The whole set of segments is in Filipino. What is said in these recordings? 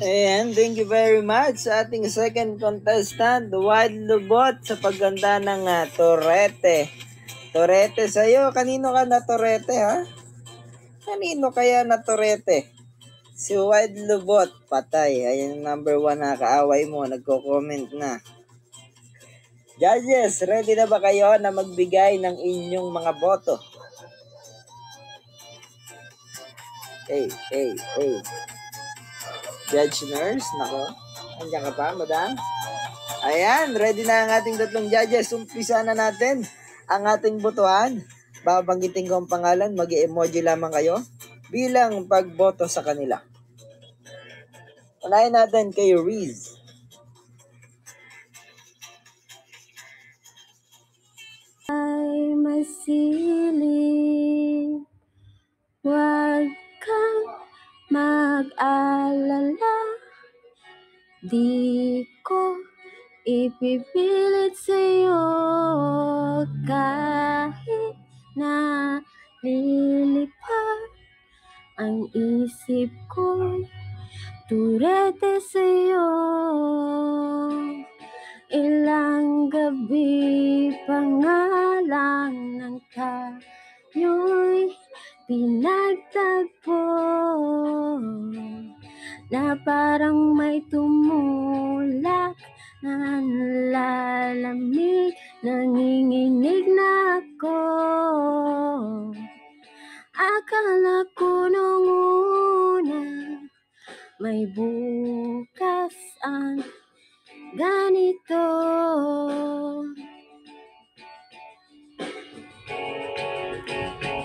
And thank you very much sa ating second contestant, Wild Lubot, sa pagganda ng Torete. Torete sa'yo. Kanino ka na Torete, ha? Kanino kaya na Torete? Si Wild Lubot, patay. Ayan yung number 1 na kaaway mo. Nagko-comment na. Judges, ready na ba kayo na magbigay ng inyong mga boto? Hey. Judge nurse, nako. Andiyan ka pa, madam? Ayan, ready na ang ating tatlong judges. Umpisa na natin ang ating botohan. Babanggitin ko ang pangalan, mag-emoji lamang kayo bilang pagboto sa kanila. Unahin natin kay Riz. Ay masilip, huwag kang mag-alala, di ko ipipilit sa'yo kahit na lilipad ang isip ko'y turete sa'yo. Ilang gabi pa nga lang nang tayo'y pinagtagpo, na parang may tumulak na lalamig, nanginginig na ako. Akala ko nung una may bukas ang ganito.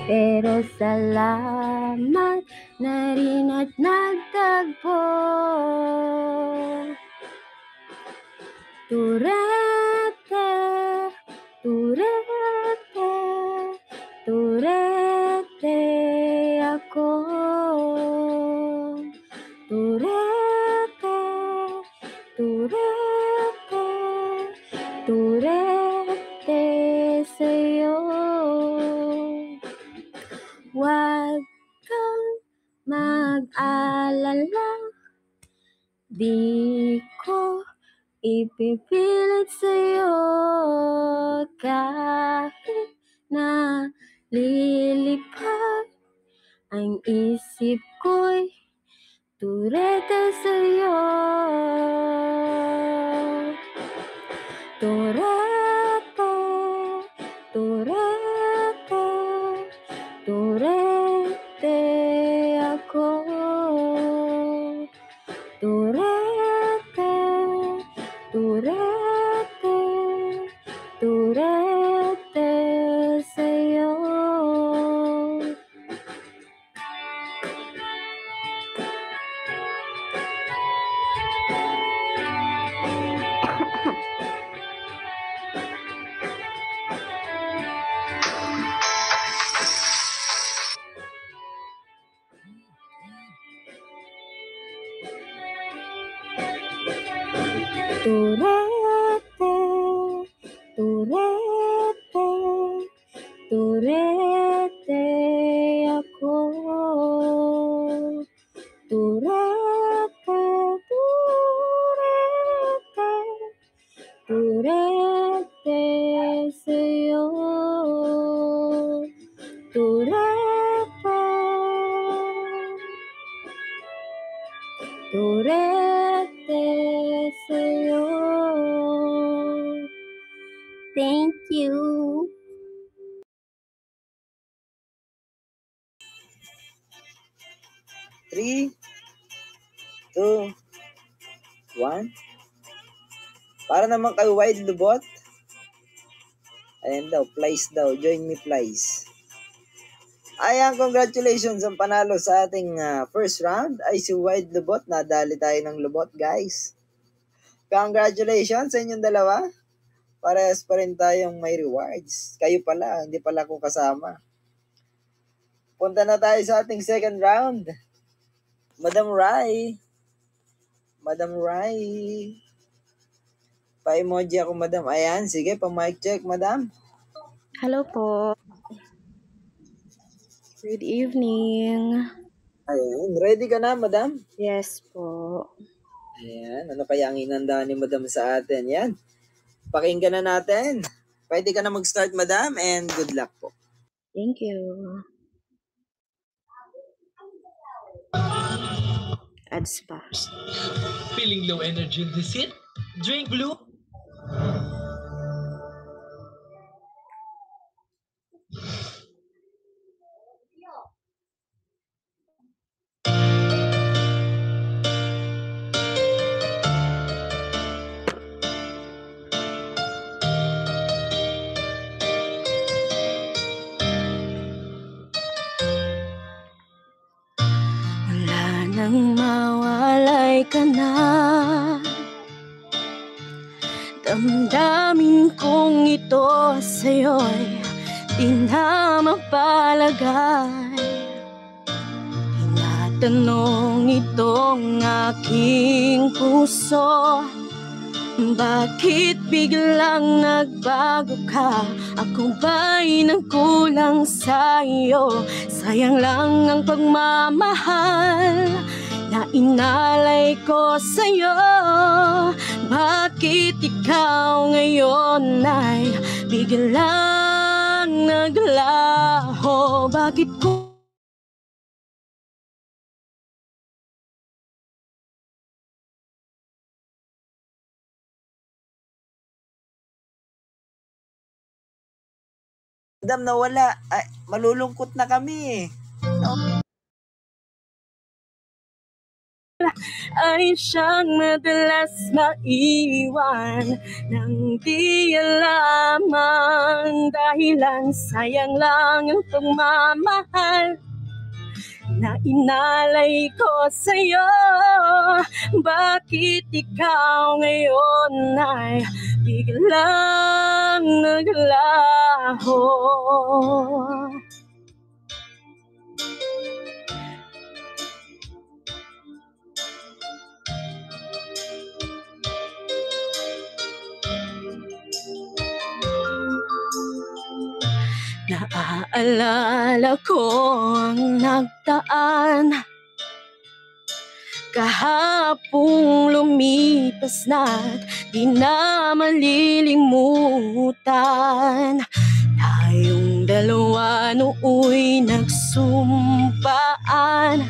Pero salamat na rin at nagtagpo. Turete, turete, turete ako. Turete, turete, turete sa'yo. Huwag kang mag-alala, di ko ipipilit sa'yo kahit na lilipad ang isip ko'y turete sa'yo. Turete, turete, turete ako. Turete, turete, turete sa'yo. Turete, turete, turete ako. Turete, turete, turete sa'yo. Turete, turete sa'yo. Thank you. Three, two, one. Para naman kay Wild Lubot. Ayan daw, Plies daw. Join me, Plies. Ayan, congratulations. Ang panalo sa ating first round ay si Wild Lubot. Nadali tayo ng Lubot, guys. Congratulations sa inyong dalawa. Parehas pa rin tayong may rewards. Kayo pala, hindi pala ako kasama. Punta na tayo sa ating second round. Madam Rai. Madam Rai. Pa-emoji ako, madam. Ayan, sige, pa-mic check, madam. Hello po. Good evening. Ayun, Ready ka na, madam? Yes po. Ayan, ano kaya ang inanda ni madam sa atin? Yan, pakinggan na natin. Pwede ka na mag-start, madam, and good luck po. Thank you. Ads pa. Feeling low energy this hit? Drink Blue. Wala nang mawalay ka na. Damdamin kong ito sa'yo'y di na mapalagay. Tinatanong itong aking puso, bakit biglang nagbago ka? Ako ba'y nagkulang sa'yo? Sayang lang ang pagmamahal na inalay ko sa'yo. Bakit ikaw ngayon ay biglang naglaho? Bakit ko Madam, nawala. Ay, malulungkot na kami. ay siyang madalas maiwan nang di alam ang dahilan? Sayang lang ang pagmamahal na inalay ko sa'yo. Bakit ikaw ngayon ay biglang naglaho? Naaalala ko ang nagdaan, kahapong lumipas na't di na malilimutan. Tayong dalawa nooy nagsumpaan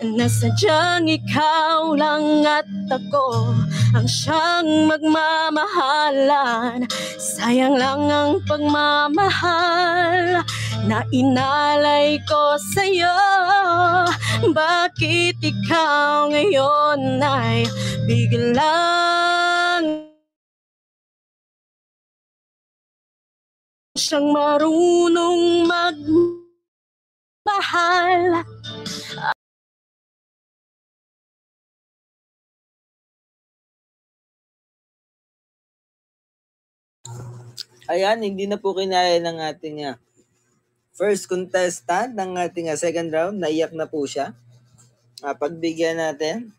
na sadyang ikaw lang at ako ang siyang magmamahalan. Sayang lang ang pagmamahal na inalay ko sa'yo. Bakit ikaw ngayon ay biglang siyang marunong magmahal? Ayan, hindi na po kinaya ng ating first contestant ng ating second round. Naiyak na po siya. Pagbigyan natin.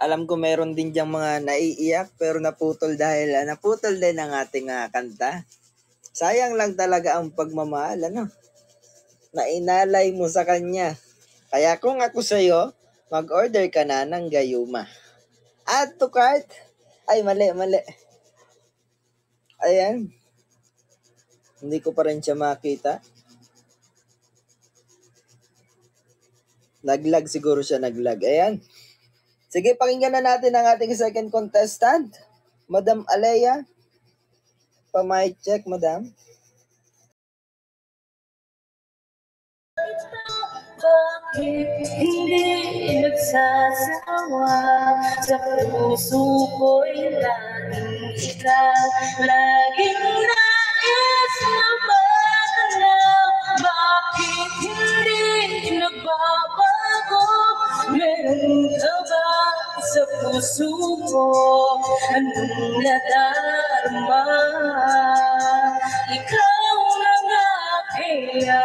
Alam ko meron din diyang mga naiiyak pero naputol dahil naputol din ang ating kanta. Sayang lang talaga ang pagmamahal, ano? Na inalay mo sa kanya. Kaya kung ako sa'yo, mag-order ka na ng gayuma. Add to cart. Ay, mali. Ayan. Hindi ko pa rin siya makita. Naglag siguro siya, naglag. Ayan. Sige, pakinggan na natin ang ating second contestant. Madam Alea. Pa-mic check, madam. Bakit hindi nagsasawa? Sa puso ko'y laging ikaw, laging nais na matanaw. Bakit hindi nagbabago? Meron ka ba sa puso ko? Anong nadarama? Ikaw na nga kaya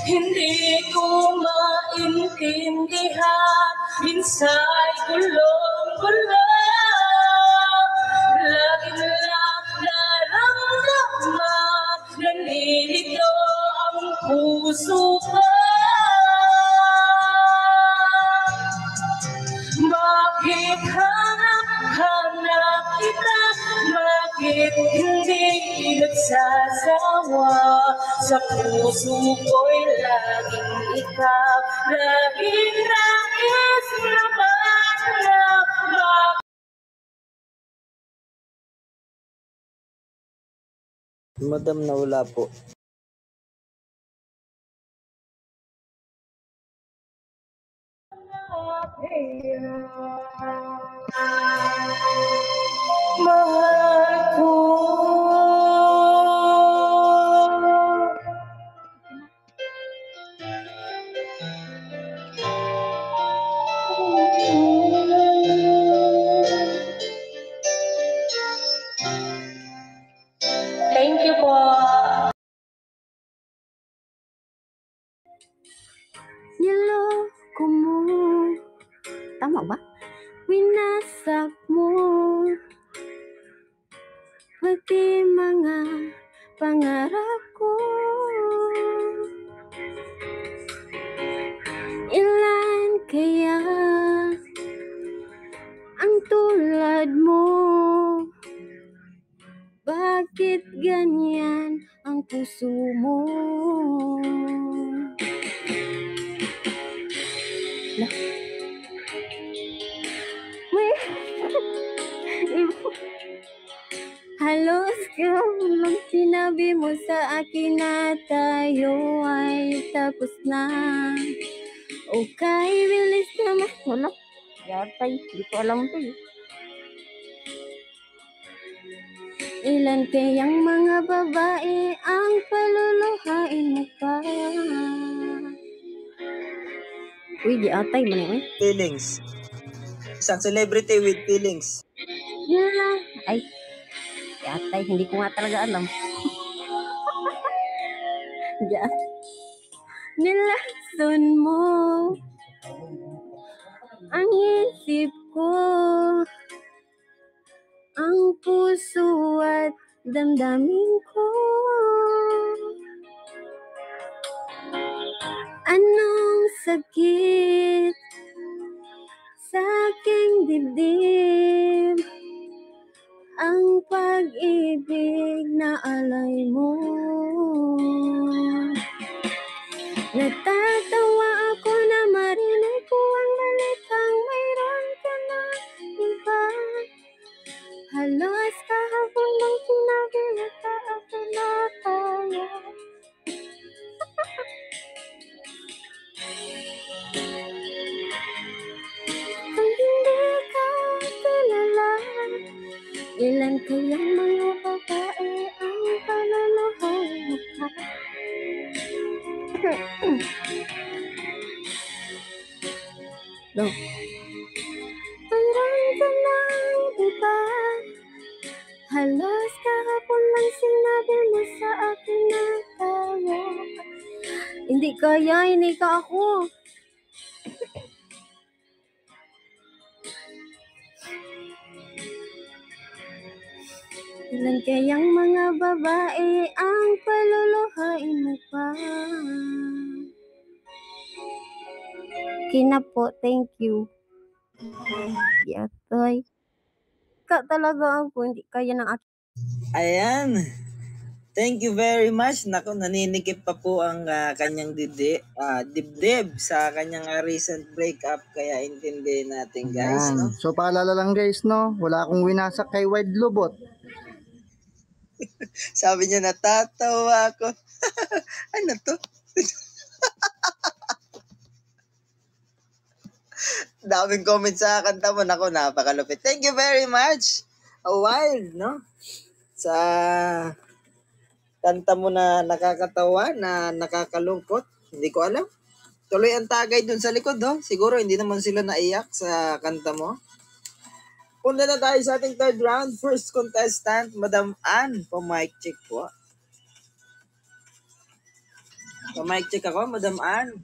hindi ko maintindihan, minsa'y gulong-gulong. Lagi lang naramdaman, nalilito ang puso ko. hindi nagsasawa. Sa puso ko'y laging ikaw, laging nais naman na Madam nawala po. mahal ko. Thank you po. Niloko mo. Tama ba? Winasak mo. Pati mga pangarap ko. Ilan kaya ang tulad mo? Bakit ganyan ang puso mo? Halos nung sinabi mo sa akin na tayo ay tapos na. Okay, bilis naman. Wala. Yatay, hindi ko alam to eh. Ilan kayang mga babae ang paluluhain mo pa? Uy, di atay man eh. Feelings. Isang celebrity with feelings. Yun lang. Ay, di atay, hindi ko nga talaga alam. Diyan. Nilason mo ang isip ko, ang puso at damdamin ko. Anong sakit sa aking dibdib, ang pag-ibig na alay mo. Natatawa ako na marinig ko ang balitang mayroon ka na iba. Halos kahapon lang sinabi na sa akin na tayo. Kung hindi ka kilala, ilan kayang mga babae ang paluluhain mo pa? No. Mayroon ka ng iba. Halos kahapon lang sinabi mo sa akin na tayo. Hindi kaya, hindi ka ako. Ilan kayang mga babae ang paluluhain mo pa? Kina po, thank you. Yatoy. Ka talaga ako, hindi kaya ng akin. Ayan. Thank you very much. Naku, naninikip pa po ang kanyang dibdib sa kanyang recent breakup. Kaya intindihin natin guys, no? So paalala lang guys, no? Wala akong winasak kay Wide Lubot. Sabi niya, natatawa ako. Ano to? Daming comment sa kanta mo. Naku, napakalupit. Thank you very much. A while, no? Sa kanta mo na nakakatawa, na nakakalungkot. Hindi ko alam. Tuloy ang tagay dun sa likod, no? Siguro hindi naman sila naiyak sa kanta mo. Punta na tayo sa ating third round. First contestant, Madam Ann. Pa-mic check po. Pa-mic check ako, Madam Ann.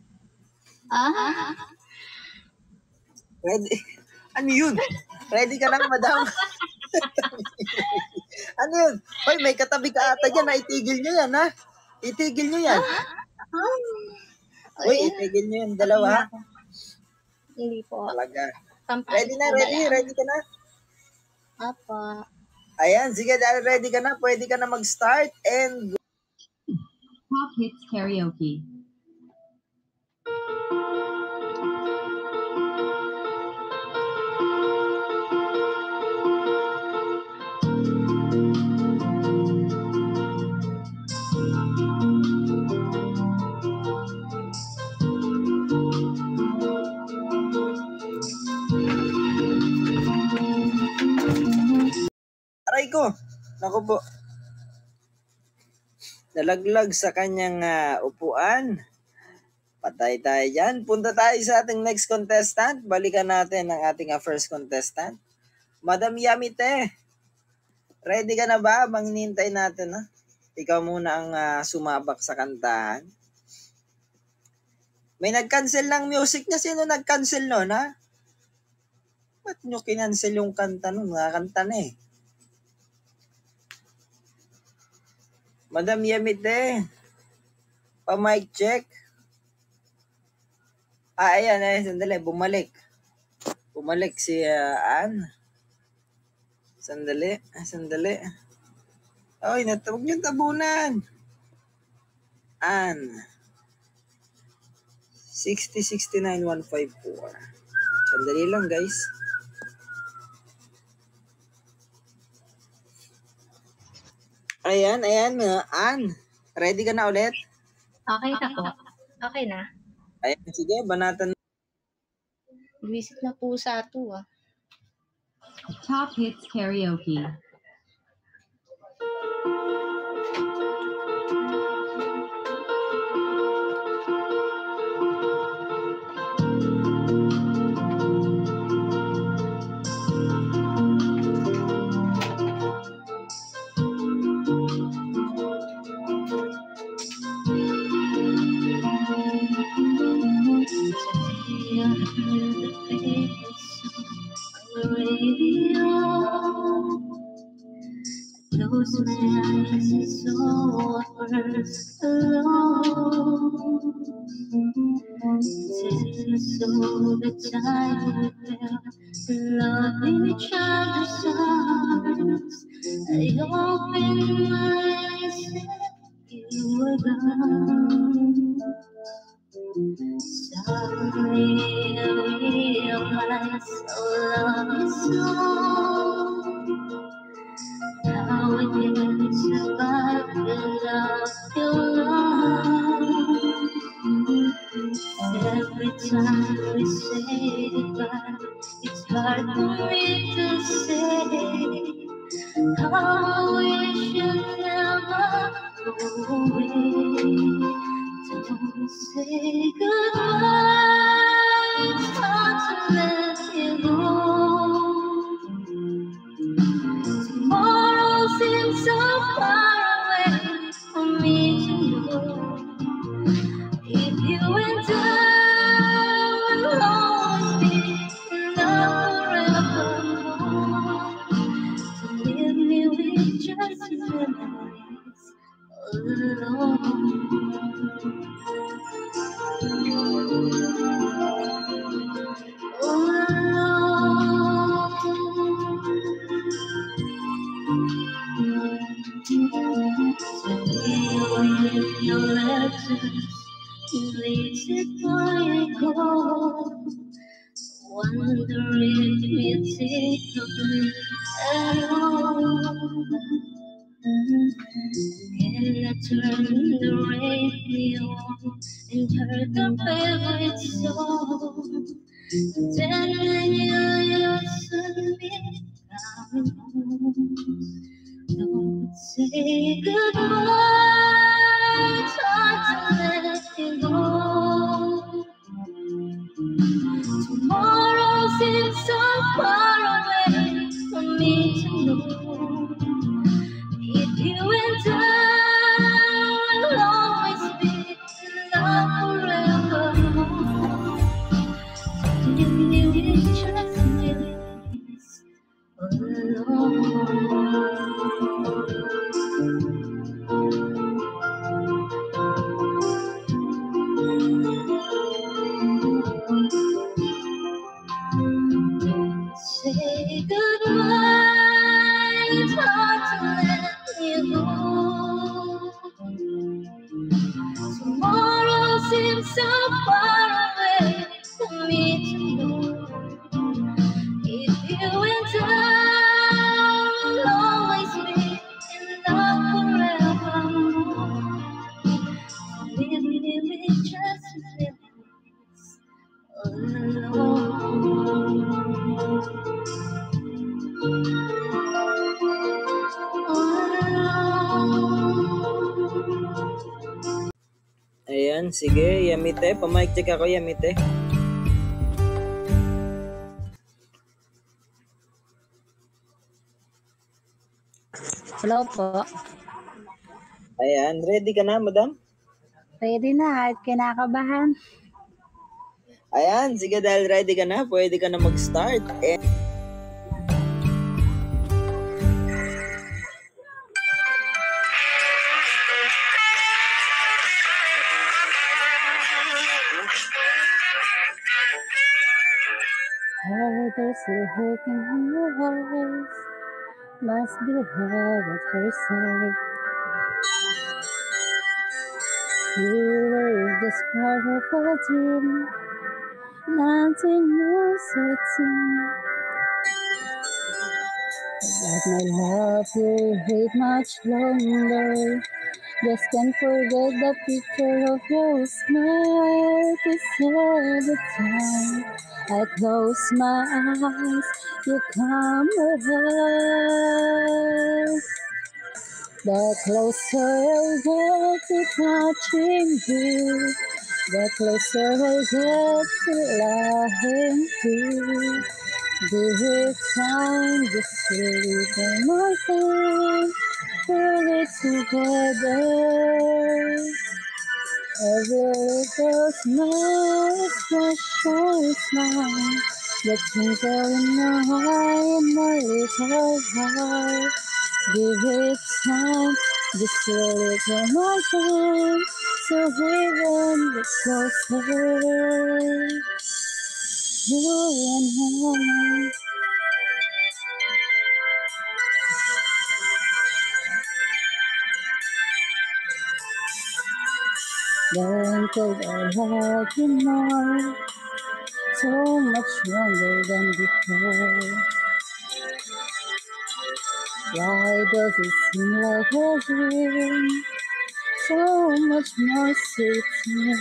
Ready? Ano yun? Ready ka lang, Madam? Ano yun? Hoy, may katabi ka ata dyan. Itigil nyo yan, ha? Itigil nyo yan. Uy, itigil nyo yan. Dalawa, ha? Hindi po. Talaga. Kampanya Ready na, ready? Ready ka na? Apa. Ayan, sige, dahil ready ka na, pwede ka na mag-start and Top Hits Karaoke. aray ko. Naku po. Nalaglag sa kanyang upuan. Patay tayo dyan. Punta tayo sa ating next contestant. Balikan natin ang ating first contestant. Madam Yamite. Ready ka na ba? Bang hinihintay natin ha? Ikaw muna ang sumabak sa kantahan. May nag-cancel ng music niya. Sino nag-cancel nun ha? Ba't nyo kinancel yung kanta nun? Nakakanta na eh. Madam Yamite. Pa-mic check. Ayan, sandali. Bumalik si Ann. Sandali. Ay, huwag niyong tabunan. Ann. 6069154. Sandali lang, guys. Ayan, Ann. Ready ka na ulit? Okay na po. Okay na. Ayan, sige, banatan. Visit na po sa ato ah. Top Hits Karaoke. Close my eyes and saw first alone. So the time we fell, love in each other's arms. I opened my eyes and you were gone. Suddenly I realized love is gone. How I can survive without your love. Every time we say goodbye, it's hard for me to say how we should never go away. Don't say goodbye, it's hard to let you go. Tomorrow seems so far away for me to know. If you and I will always be in love forevermore. To leave me with just memories alone. All alone. Your letters, leaves it by a call. Wonder if you think of me at all. Can I turn the radio and hear the favorite song? Then when you'll soon be coming home. Don't say goodbye, it's hard to let you go. Tomorrow seems so far away for me to know. If you and I will always be in love forevermore. If you will just memories alone. so far away for me to know if you and I will always be in love forevermore. Maybe just feelings alone. Ayan, sige, Yamite. Pamic check ako, Yamite. Hello po. Ayan, ready ka na, madam? Ready na at kinakabahan. Ayan, sige, dahil ready ka na, pwede ka na mag-start. There's a hope in your eyes. Must be love at first sight. You were just part of a dream. Nothing more certain. But my love will wait much longer. Just can't forget the picture of your smile. 'Cause every time I close my eyes, you come alive. The closer I get to touching you, the closer I get to loving you. Give it time, just a little more time. Put it together. Every little smile is special smile. The twinkle in your eye and my little heart. Give it time, just a little more time. So we can get closer. You and I. Then could I love you more, so much longer than before. Why does it seem like a dream, so much more sweet to me?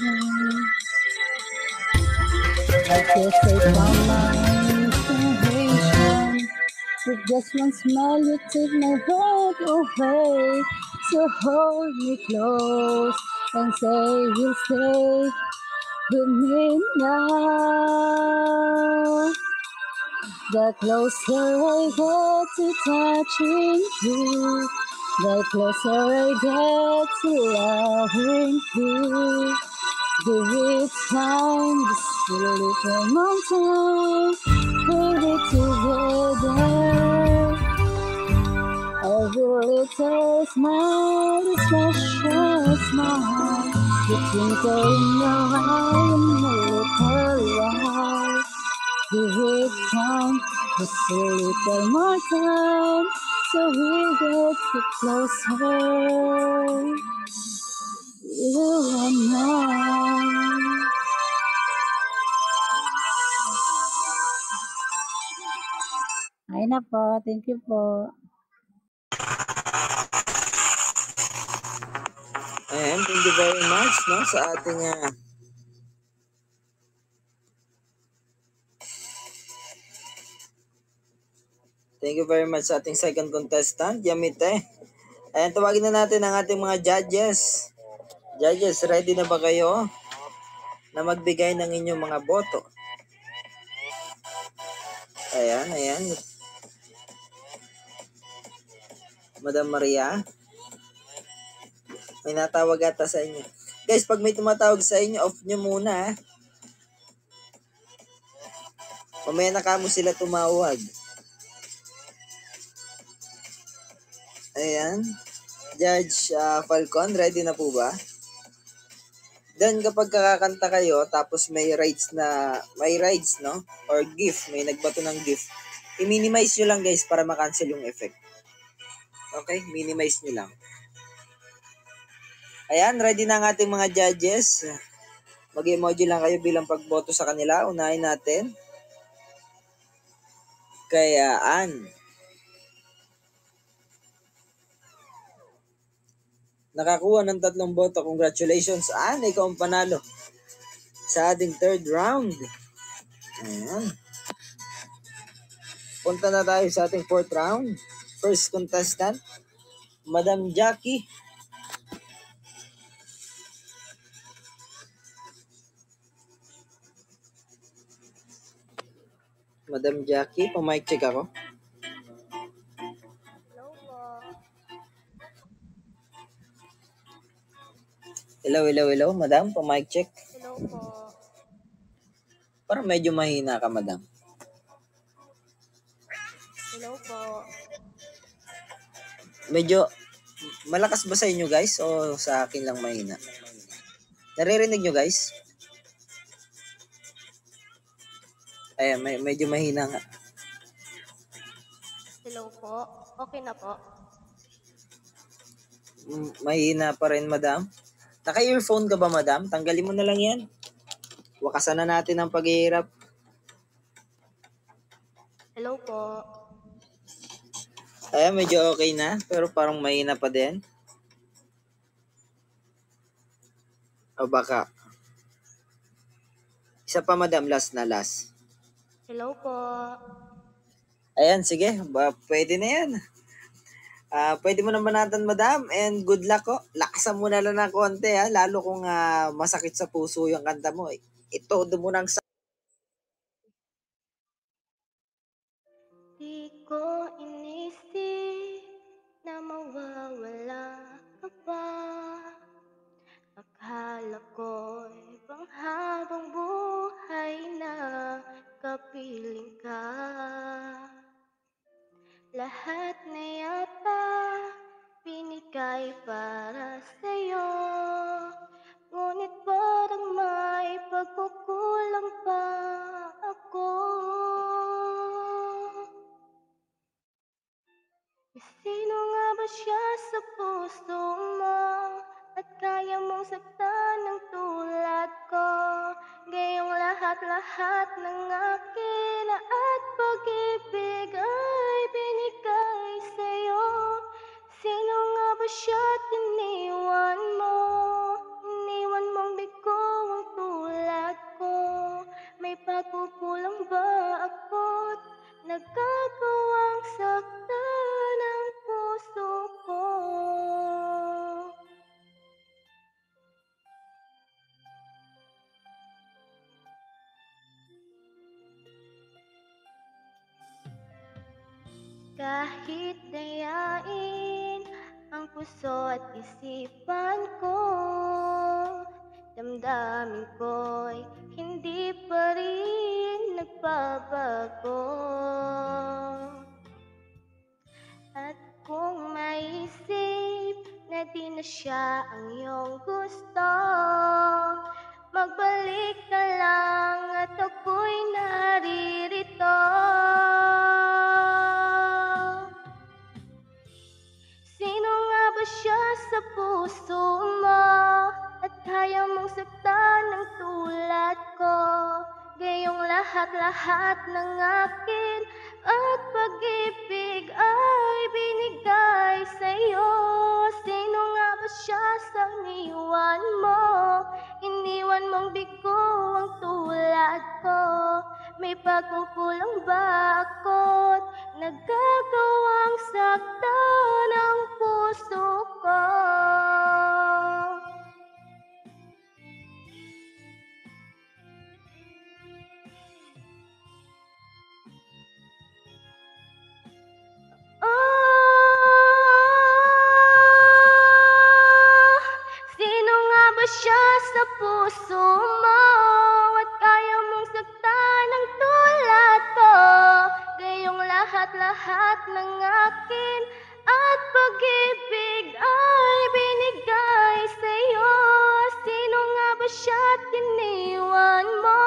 I guess I found my inspiration. With just one smile you take my breath away. So hold me close and say you'll stay with me now. The closer I get to touching you, the closer I get to loving you. Give it time, just a little more time. Put it together. Every little smile is special smile. The twinkle in your eye and the little light. Give it time, just a little more time. So we get to closer. You and I. Ay na po, thank you po. Ayan, thank you very much, no, sa ating thank you very much sa ating second contestant, Yamite. Ayan, tawagin na natin ang ating mga judges. Judges, ready na ba kayo na magbigay ng inyong mga boto? Ayan, ayan. Madam Maria, may natawag ata sa inyo. Guys, pag may tumatawag sa inyo, off nyo muna. Mamaya na kamo sila tumawag. Ayan. Judge Falcon, ready na po ba? Then kapag kakakanta kayo, tapos may rides, no? Or gift, may nagbato ng gift. I-minimize nyo lang guys para makancel yung effect. Okay? Minimize nyo lang. Ayan, ready na ang ating mga judges. Mag-emoji lang kayo bilang pagboto sa kanila. Unahin natin. Kaya Ann. Nakakuha ng 3 boto. Congratulations, Ann. Ikaw ang panalo sa ating third round. Ayan. Punta na tayo sa ating fourth round. First contestant, Madam Jackie. Madam Jackie, pa-mic check ako. Hello po. Hello, madam. Pa-mic check. Hello po. Parang medyo mahina ka, madam. Hello po. Medyo malakas ba sa inyo, guys? O sa akin lang mahina? Naririnig nyo, guys? Ayan, medyo mahina nga. Hello po. Okay na po. Mahina pa rin, madam. Naka-earphone ka ba, madam? Tanggalin mo na lang yan. Wakasan na natin ang paghihirap. Hello po. Ayan, medyo okay na. Pero parang mahina pa din. O baka. Isa pa, madam. Last. Hello po. Ayan, sige. Pwede na yan. Pwede mo na banatan, madam. And good luck ko. Lakasan mo na lang ng konti, ha. Lalo kung masakit sa puso yung kanta mo. Ito, mo nang Di ko inisip na mawawala ka pa. Akala ko'y panghabang buhay na kapiling ka. Lahat na yata binigay para sa'yo, ngunit parang may pagkukulang pa ako. Sino nga ba siya sa puso mo? At kaya mong saktan ng tulad ko? Gayong lahat-lahat ng akin at pag-ibig ay binigay sa'yo. Sino nga ba siya at iniwan mo? Iniwan mong bigo ang tulad ko. May pagkukulang ba ako't nagagawang saktan ang puso ko? Kahit dayain ang puso at isipan ko, damdamin ko'y hindi pa rin nagbabago. At kung maisip na di na siya ang iyong gusto, magbalik ka lang at ako'y naririto. Sino nga ba siya sa puso mo? At kaya mong saktan ng tulad ko? Gayong lahat-lahat ng akin at pag-ibig ay binigay sa'yo. Sino nga ba siya sa iniwan mo? Iniwan mong bigo ang tulad ko. May pagkukulang ba ako't nagagawang saktan ang puso ko? Sino nga ba siya sa puso mo? At kaya mong saktan ng tulad ko? Gayong lahat-lahat ng akin at pag-ibig ay binigay sa'yo. Sino nga ba siya at iniwan mo?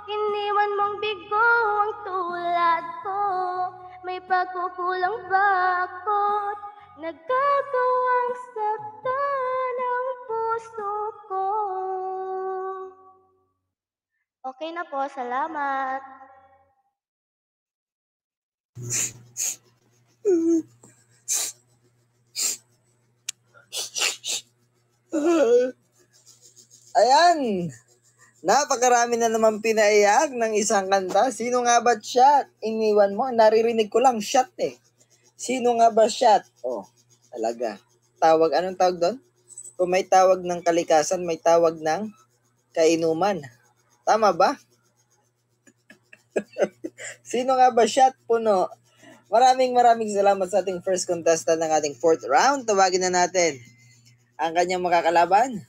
Iniwan mong bigo ang tulad ko. May pagkukulang ba ako't nagagawang saktan ang puso ko? Okay na po, salamat. Ayan! Napakarami na naman pinaiyak ng isang kanta. Sino nga ba shot? Iniwan mo? Naririnig ko lang shot eh. Sino nga ba shot? Oh, talaga. Tawag, anong tawag doon? Kung may tawag ng kalikasan, may tawag ng kainuman. Tama ba? Sino nga ba shot? Puno. Maraming salamat sa ating first contestant ng ating fourth round. Tawagin na natin ang kanyang makakalaban.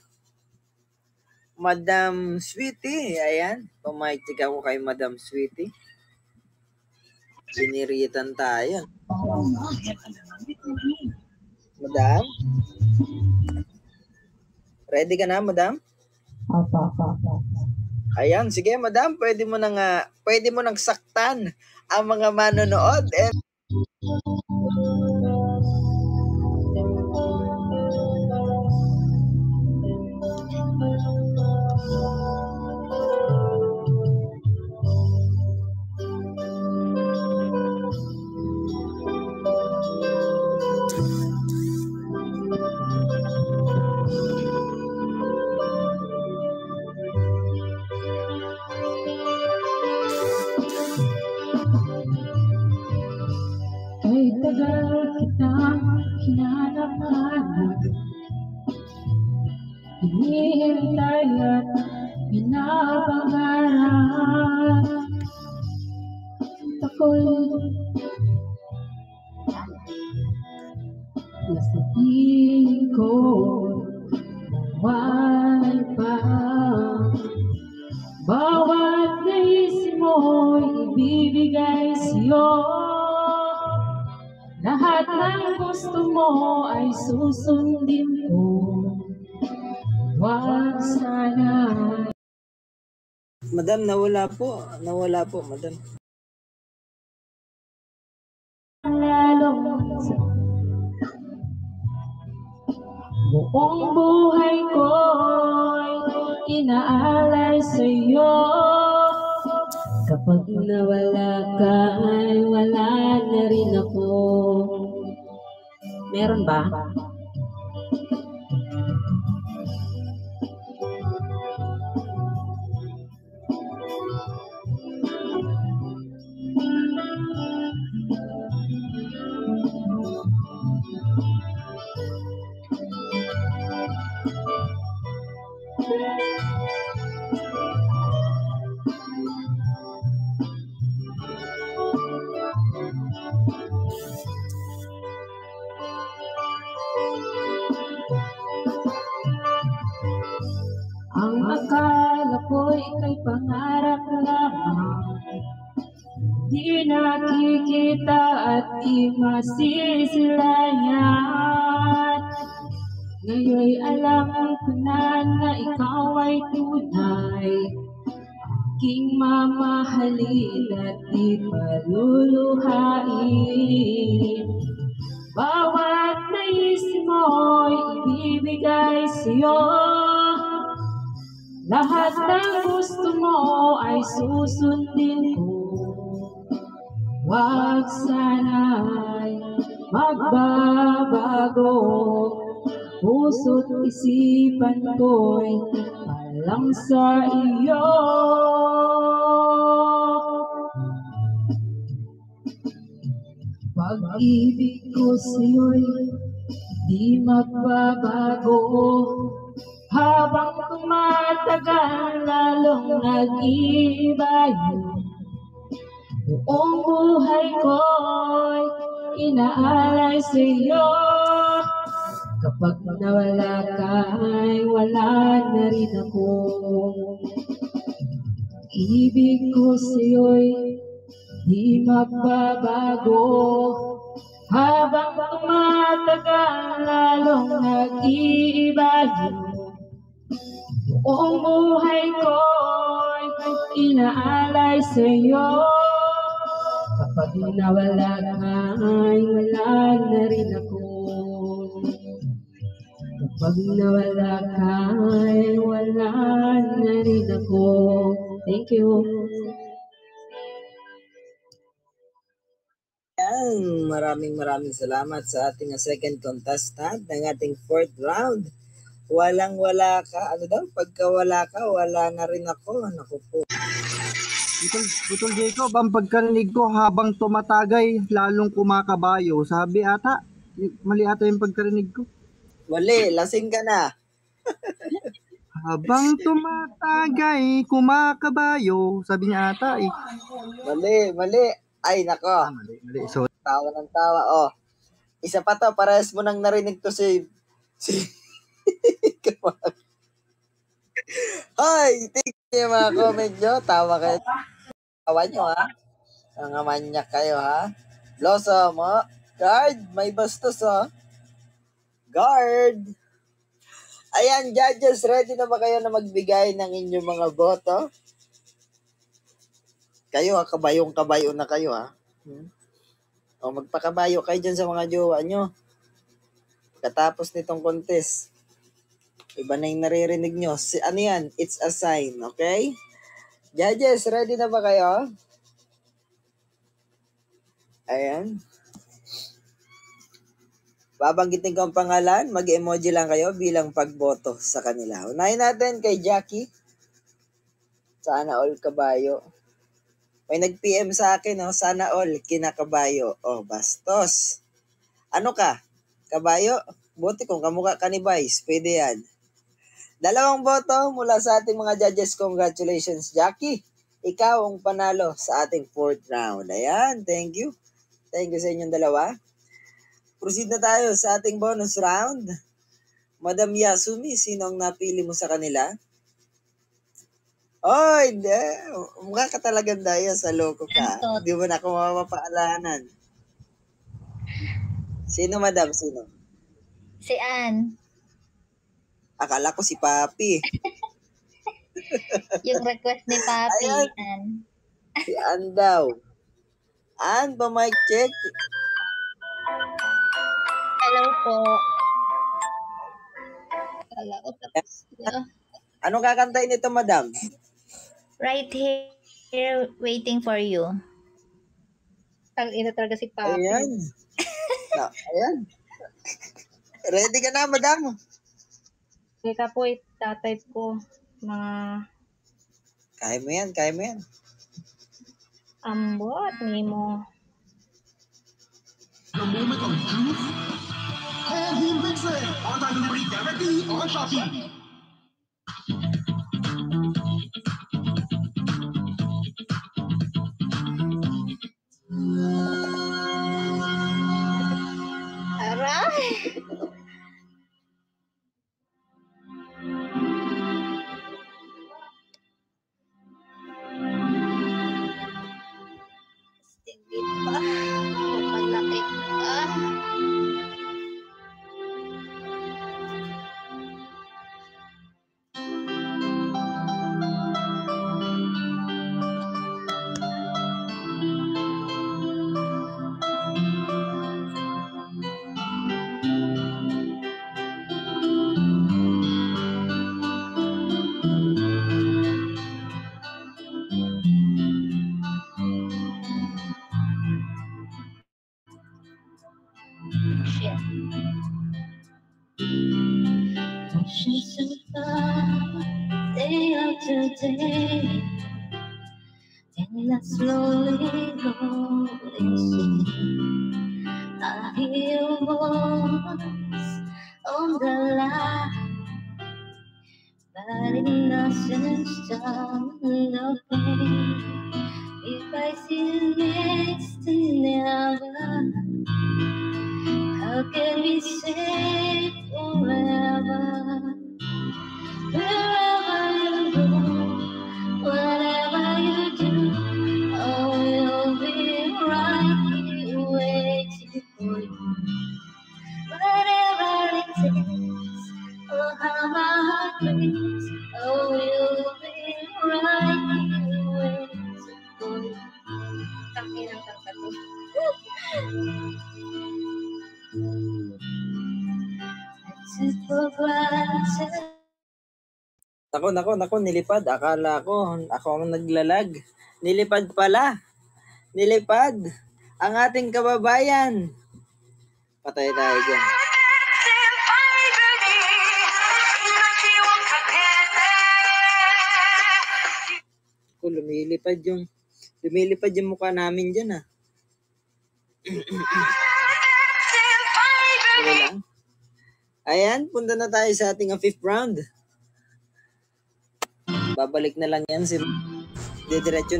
Madam Sweetie. Ayan. Pumitik ako kay Madam Sweetie. Biniritan tayo. Madam? Ready ka na, Madam? Ayan, sige, Madam. Pwede mo nang saktan ang mga manonood. Ay tagal kitang hinanapan, hinihintay at pinapangarap. Ako'y nasa piling ko, mawalay pa. Bawat naisip mo'y ibibigay sa'yo. Lahat ng gusto mo ay susundin ko. Wag sana. Madam, nawala po, Madam. Lalong buong buhay ko'y inaalay sa'yo. Kapag nawala ka ay wala na rin ako. Meron ba? Ang akala ko ika'y pangarap lamang, di nakikita at di masisilayan. Ngayon'y alam ko na ikaw ay tunay, aking mamahalin at di paluluhain. Bawat naisip mo'y ibibigay sa'yo. Lahat ng gusto mo ay susundin ko. Wag sana'y magbabago. Puso't isipan ko'y alang sa iyo. Pag-ibig ko sa'yo'y di magbabago. Habang tumatagal, lalong nag-iiba yun. Buong buhay ko'y inaalay sa'yo. Kapag nawala ka, ay wala na rin ako. Ibig ko sa'yo'y di magbabago. Habang tumatagal, lalong nag-iiba yun. Buong buhay ko'y inaalay sa'yo. Kapag nawala ka, ay wala na rin ako. Kapag nawala ka, ay wala na rin ako. Thank you. Yan, maraming salamat sa ating second contestant ng ating fourth round. Walang-wala ka. Ano daw? Pagka wala ka, wala na rin ako. Naku po. Putol Jacob, ang pagkarinig ko habang tumatagay, lalong kumakabayo. Sabi ata, mali ata yung pagkarinig ko. Wali, lasing ka na. Habang tumatagay, kumakabayo. Sabi niya ata eh. Mali. Ay, nako. Mali. So, Tawa ng tawa. Oh. Isa pa to, parehas mo nang narinig to si Hoy, tingnan yung mga comment nyo. Tawa kayo. Tawa nyo, ha? Mga manyak kayo, ha? Blossom, oh. Guard, may bastos, oh. Guard. Ayan, judges, ready na ba kayo na magbigay ng inyong mga boto? Kayo, ha? Kabayong-kabayo na kayo, ha? O, magpakabayo kayo dyan sa mga jowa nyo. Katapos nitong contest. Iba na yung naririnig nyo. Ano yan? It's a sign, okay? Judges, ready na ba kayo? Ayan. Babanggitin ko ang pangalan, mag-emoji lang kayo bilang pagboto sa kanila. Unahin natin kay Jackie. Sana all kabayo. May nag-PM sa akin, sana all kinakabayo. Bastos. Ano ka? Kabayo? Buti kung kamukha ka ni Vice, pwede yan. 2 boto mula sa ating mga judges. Congratulations, Jackie. Ikaw ang panalo sa ating 4th round. Ayan, thank you. Thank you sa inyong dalawa. Proceed na tayo sa ating bonus round. Madam Yasumi, sino ang napili mo sa kanila? Hindi. Mukha ka talagang daya sa loko ka. Hindi mo na ako mapapaalanan. Sino, madam? Sino? Si Ann. Akala ko si Papi. Yung request ni Papi. Ayan. Ann. Si Ann daw. Ann, pa-mic check. Hello po. Wala ko tapos na. Anong kakantayin nito, madam? Right here, waiting for you. Ang ina talaga si Papi. Ayan. Ayan. Ready ka na, madam? Teka po, tatype ko mga Kaya mo yan. ambot ni mo. The moment of truth, call Boom Mixer on delivery directly on Shopee. Aray! Stigit pa. Malapit pa. Shit. Wishes so far, day after day, and I slowly go insane. I hear your voice on the line, but it doesn't stop the pain. If I see next to never, how can we say forever? Wherever you go, whatever you do, I will be right here waiting for you. Whatever it takes, oh how my heart breaks, I will be right here Nako, nilipad. Akala ko, ako ang naglalag. Nilipad pala. Nilipad. Ang ating kababayan. Patay tayo dyan. Lumilipad yung mukha namin dyan ah. Wala lang. Ayan, punta na tayo sa ating 5th round. Babalik na lang yan si didiretso.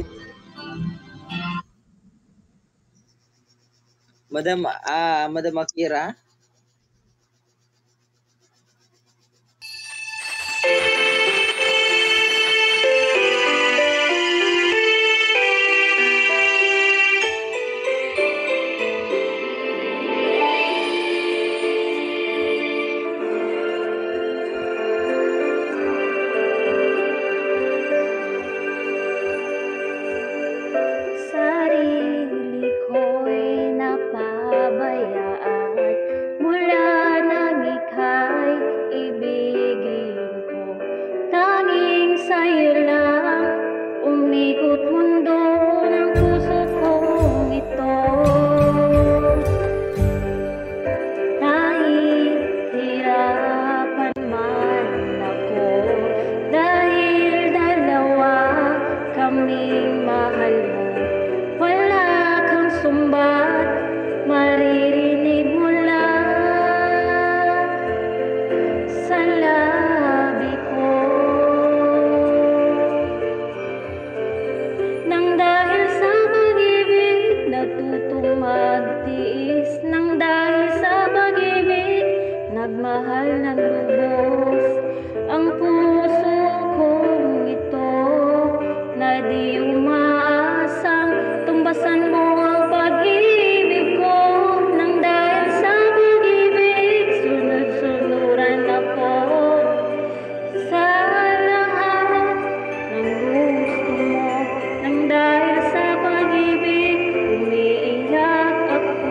Madam Akira. Sarili ko'y napabayaan mula nang ika'y ibigin ko. Tanging sa'yo lang umikot mundo ng puso kong ito. Nahihirapan man ako dahil dalawa kaming mahal mo. Wala kang sumbat, maririnig mo lang sa labi ko. Nang dahil sa pag-ibig, natutong magtiis. Nang dahil sa pag-ibig, nagmahal ng lubos. Ang puso kong ito na di umaasang tumbasan mo ang pag-ibig ko. Nang dahil sa pag-ibig, sunod-sunuran ako sa lahat ng gusto mo. Nang dahil sa pag-ibig, umiiyak ako.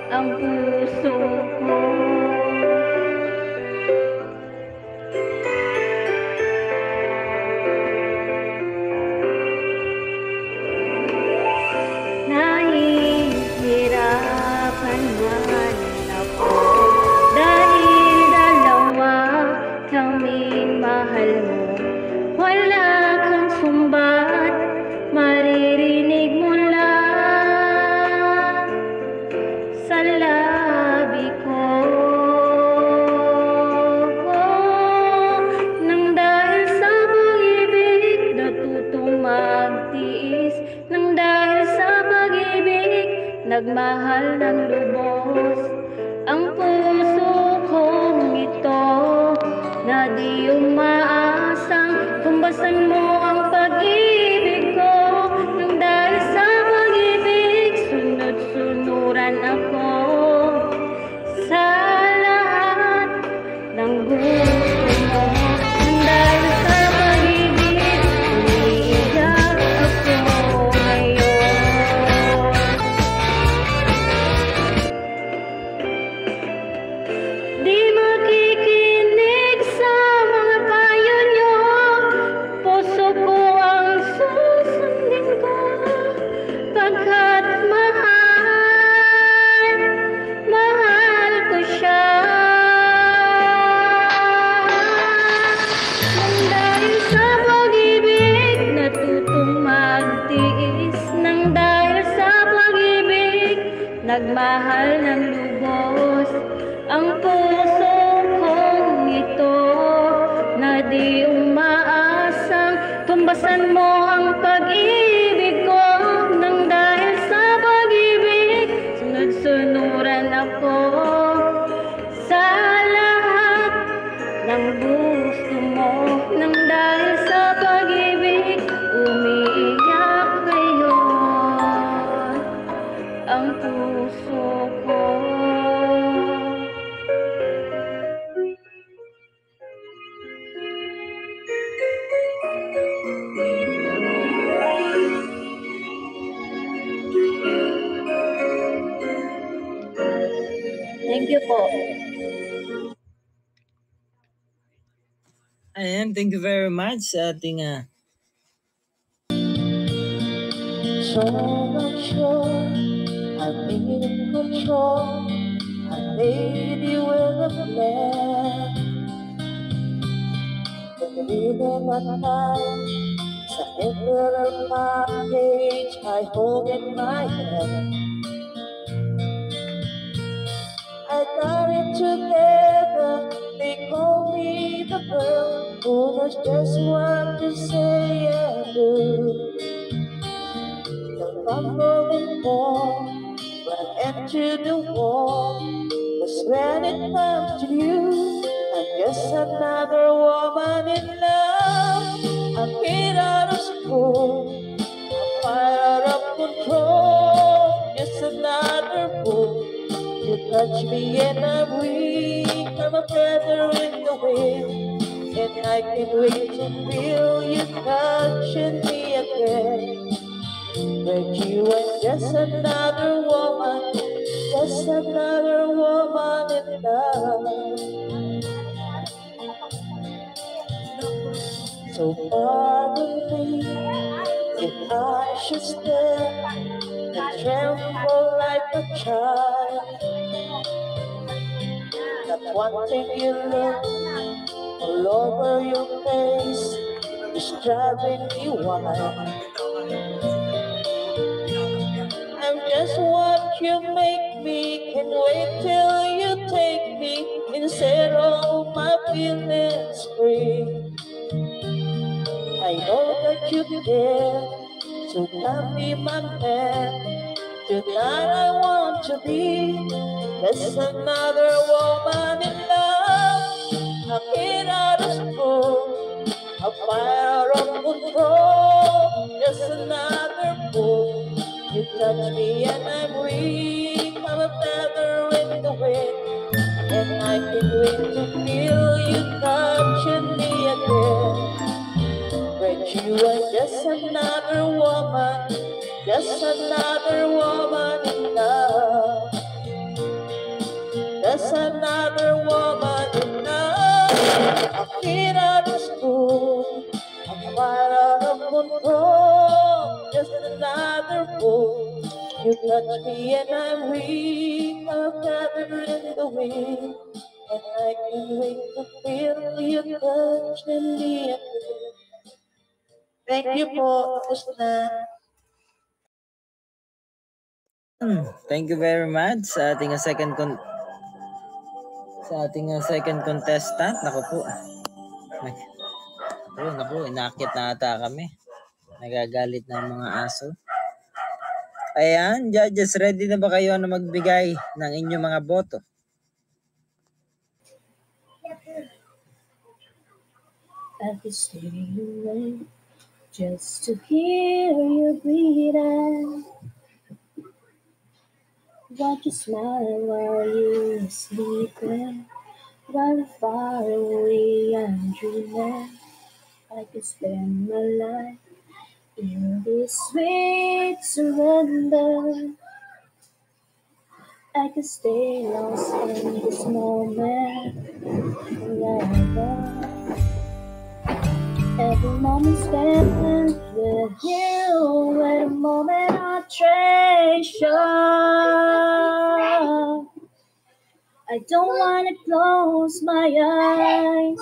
Ang puso ko nahihirapan man ako dahil dalawa kaming mahal mo. Wala kang sumbat, maririnig mo lang sa labi ko. Nang dahil sa pag-ibig, natutong magtiis. Nang dahil sa pag-ibig, nagmahal ng lubos. Ang puso kong ito na di umaasang tumbasan mo ang pag-ibig ko. Nang dahil sa pag-ibig, sunod-sunuran ako sa lahat ng gusto mo. Nang dahil sa pag-ibig, umiiyak ako ngayon. Di makikinig sa mga payo nyo, puso ko ang susundin ko. Pagkat mahal ko siya. Nang dahil sa pag-ibig, natutong magtiis. Nang dahil sa pag-ibig, nagmahal ng lubos. Ang puso kong ito na di umaasang tumbasan mo ang pag-ibig ko. Nang dahil sa pag-ibig, sunod-sunuran ako sa lahat ng gusto mo. Nang dahil sa pag-ibig, umiiyak ngayon ang puso ko. Thank you po. Ayan, thank you very much sa ating So not sure I've been in control. I made you with a plan. Believing at night sa emerald package I hold in my hand. I got it together. They call me the girl who knows just what to say and do. The fumbling ball ran into the wall. 'Cause when it comes to you, I'm just another woman in love. I'm hit out of school, I'm fired out of control. Just another fool. You touch me and I'm weak. I'm a feather in the wind, and I can't wait to feel you touching me again. But you are just another woman, just another woman in love. So pardon me if I should stare and tremble like a child. That one thing you look all over your face is driving me wild. I'm just what you make me, can't wait till you take me and set all my feelings free. I know that you care, so come be my man. Tonight I want to be just another woman in love. I'm hit out of school, I'm fire of control. Just another fool. You touch me and I'm weak. I'm a feather in the wind, and I can't wait to feel you touching me again. But you are just another woman, just another woman in love. Just another woman in love. I'm hit out of school, I'm wild out of control. Just another fool. You touch me and I'm weak. I'm a feather in the wind, and I can't wait to feel you touching me again. Thank you po. Tapos na. Thank you very much sa ating second contestant. Naku po. Naku, inakit na ata kami. Nagagalit na ang mga aso. Ayan, judges, ready na ba kayo na magbigay ng inyong mga boto? I could stay away just to hear you breathing. Watch you smile while you were sleeping. While far away I'm dreaming. I could spend my life in this sweet surrender. I could stay lost in this moment forever. Every moment spent with you, every moment I treasure. I don't wanna close my eyes,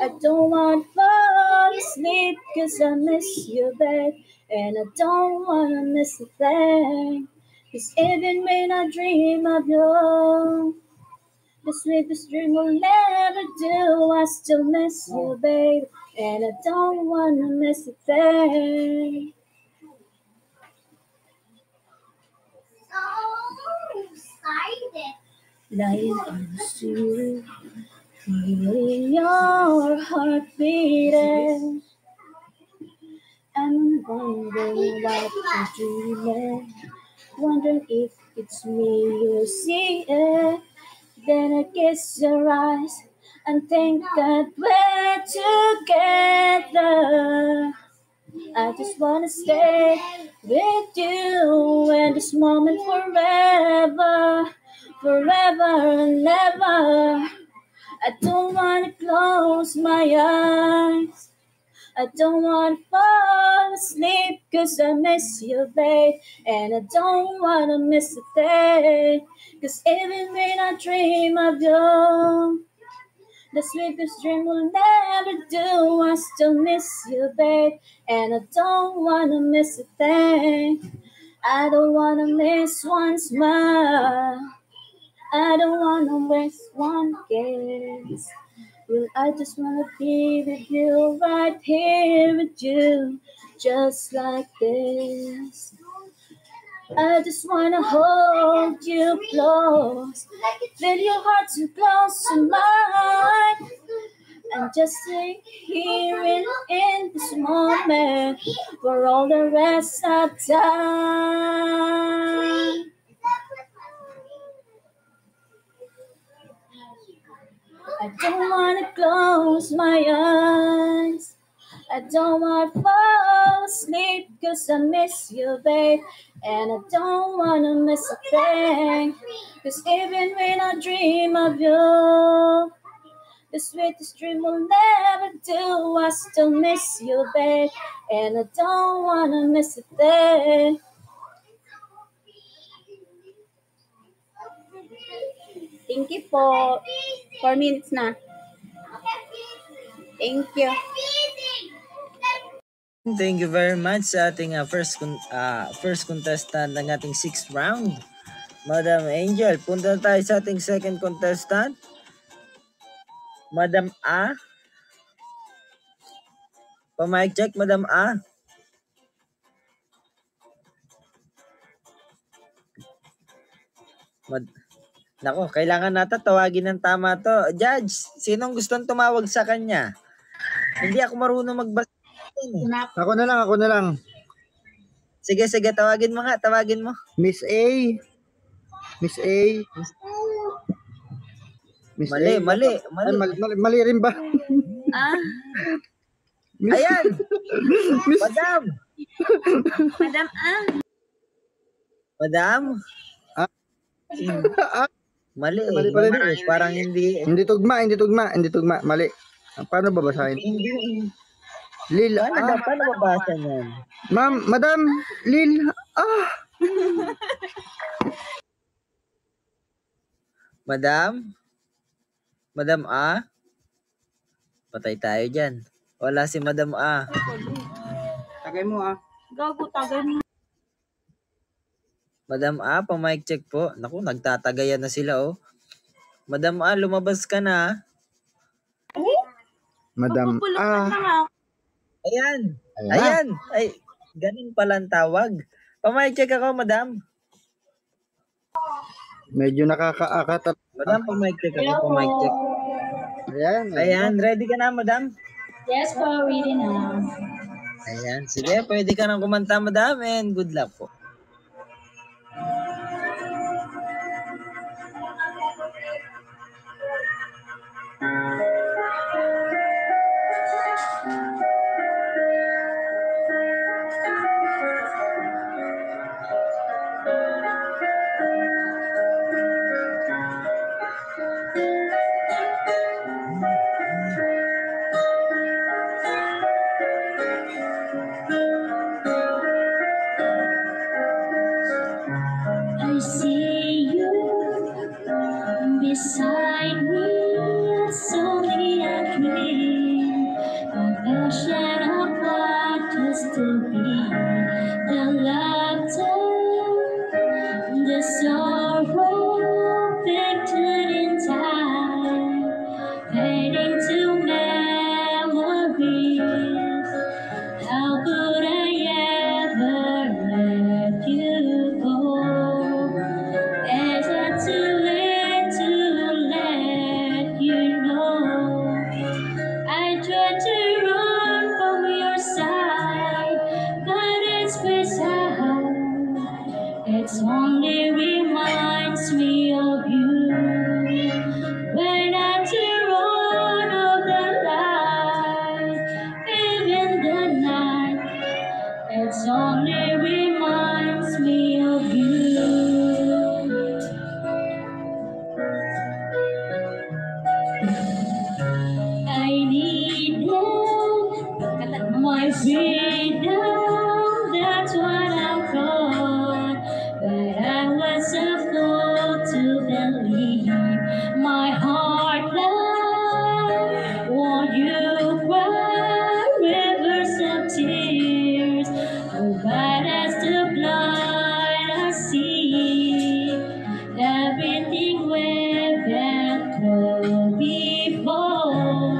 I don't wanna fall asleep, 'cause I miss you, babe, and I don't wanna miss a thing. 'Cause even when I dream of you, the sweetest dream will never do. I still miss you, babe, and I don't wanna miss a thing. Lying close to you, feeling your heart beating. I'm wondering what you're dreaming, wondering if it's me you're seeing. Then I kiss your eyes and think that we're together. I just wanna stay with you in this moment forever, forever and ever. I don't wanna close my eyes. I don't wanna fall asleep 'cause I miss you, babe. And I don't wanna miss a day 'cause even when I dream of you, the sweetest dream will never do. I still miss you, babe. And I don't wanna miss a thing. I don't wanna miss one smile. I don't wanna waste one kiss. Well, I just wanna be with you, right here with you, just like this. I just wanna hold you close, feel your heart too close to mine, and just stay here in this moment for all the rest of time. I don't wanna close my eyes. I don't wanna fall asleep 'cause I miss you, babe. And I don't wanna miss a thing 'cause even when I dream of you, the sweetest dream will never do. I still miss you, babe. And I don't wanna miss a thing. Thank you po. 4 minutes na. Thank you. Thank you very much sa ating first contestant ng ating 6th round, Madam Angel. Punta tayo sa ating second contestant, Madam A. Pa-mic check, Madam A. Nako, kailangan natin tawagin ng tama to. Judge, sinong gustong tumawag sa kanya? Hindi ako marunong magbasa. Ako na lang. Sige, tawagin mo nga, tawagin mo. Miss A. Miss A. Miss Mali, A. mali. Mali rin ba? Ayan! Madam! Madam A. Madam? Mali. Mali pa rin. Parang hindi. Hindi tugma. Mali. Paano babasahin? Lil. Paano babasa niyan? Ma'am, Madam, Lil. Madam? Madam A? Patay tayo dyan. Wala si Madam A. Tagay mo Gago, tagay mo. Madam A, pa-mic check po. Naku, nagtatagayan na sila Madam A, lumabas ka na. Madam A. Ayan. Ay, ganun pala ang tawag. Pa-mic check ako, Madam. Medyo nakakaakat. Madam, pa-mic check ako, pa-mic check. Ayan, ready ka na, Madam? Yes po, ready na. Ayan, sige, pwede ka nang kumanta, Madam, and good luck po. my freedom, that's what I'm called. But I was a fool to believe my heart love. Won't you cry rivers of tears? Oh, but as the blood I see everything we've been through before.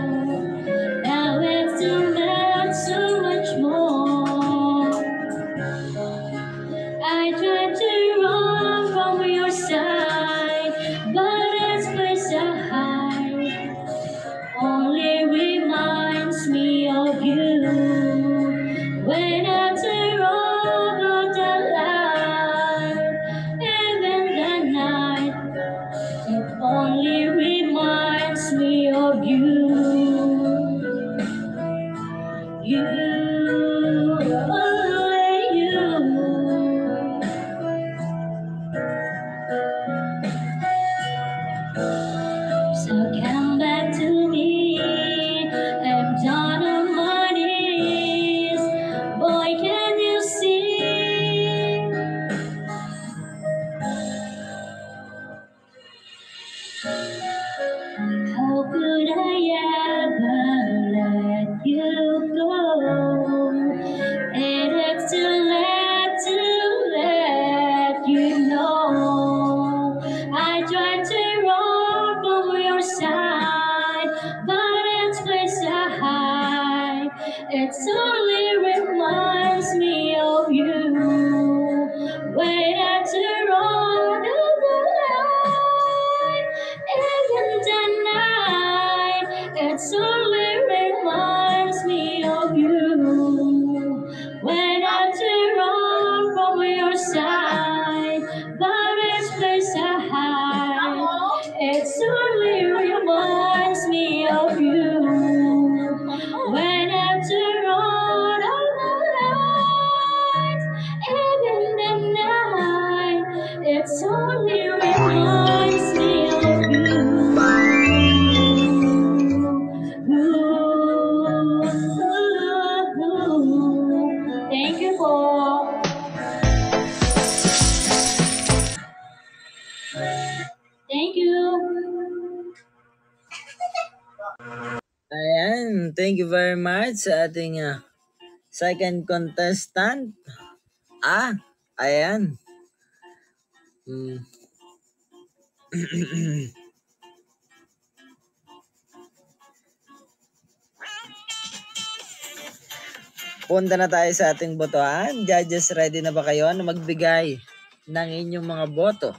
Now it's too much, so much more. I tried to run from your side, but it's first I hide. Only reminds me of you. When I turn on the light, even the night, it only reminds me of you. You, only you. So come back to me. I'm down on my knees. Boy, can you see? How could I ever let you go? And it's too late to let you know. I tried to run from your side, but it's first I hide. It only reminds me of you. When I turn on the light, even the night, it only reminds me of you. When I turn on from your side, but it's first I hide. It only reminds me of you. When I turn on all the lights, even the night, it only reminds me of you. Thank you po. Thank you. Ayan, thank you very much sa ating second contestant. Ayan. Punta na tayo sa ating botohan. Judges, ready na ba kayo na magbigay ng inyong mga boto?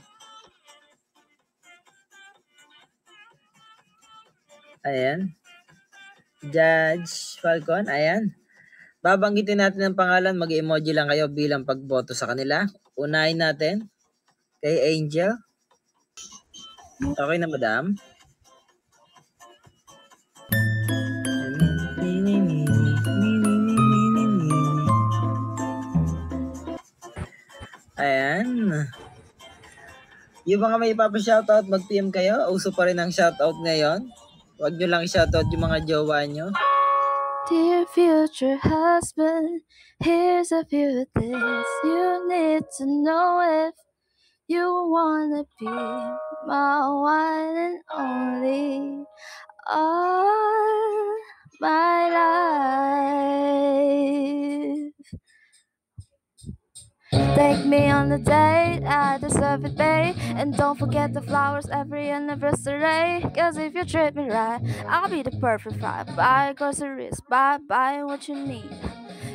Ayan. Judge Falcon, ayan. Babanggitin natin ang pangalan, mag-emoji lang kayo bilang pagboto sa kanila. Unahin natin kay Angel. Okay na, madam? Ayan. Yung mga may ipapa-shoutout, mag-PM kayo. Uso pa rin ang shoutout ngayon. Huwag nyo lang shoutout yung mga jowa nyo. Dear future husband, here's a few things you need to know if you wanna be my one and only all my life. Take me on a date, I deserve it, babe. And don't forget the flowers every anniversary. Cause if you treat me right, I'll be the perfect vibe. Buy groceries, buy what you need.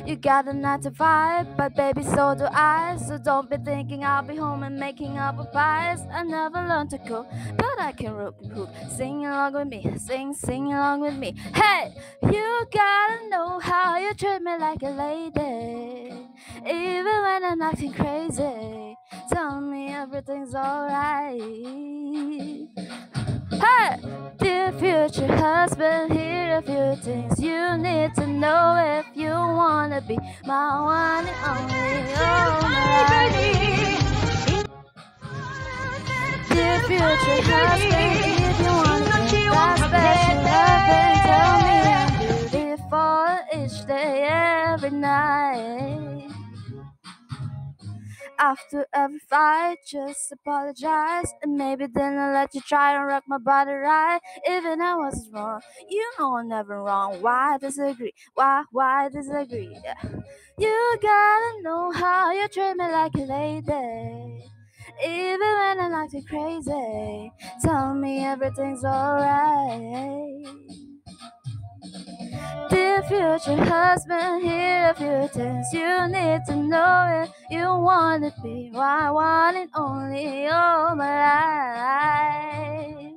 You got a 9 to 5, but baby, so do I. So don't be thinking I'll be home and making apple pies. I never learned to cook, but I can rope and hoop. Sing along with me, sing along with me. Hey, you gotta know how you treat me like a lady. Even when I'm acting crazy, tell me everything's alright. Hey, dear future husband, here are a few things you need to know if you wanna be my one and only. Oh my. Dear future husband, if you wanna be that special love, then tell me I'm beautiful each day. Yeah. every night. After every fight, just apologize, and maybe then I'll let you try and rock my body right. Even I was wrong, you know I'm never wrong. Why disagree? Why disagree? You gotta know how you treat me like a lady. Even when I'm acting crazy, tell me everything's alright. Dear future husband, here a few things you need to know if you want to be my one and only all my life.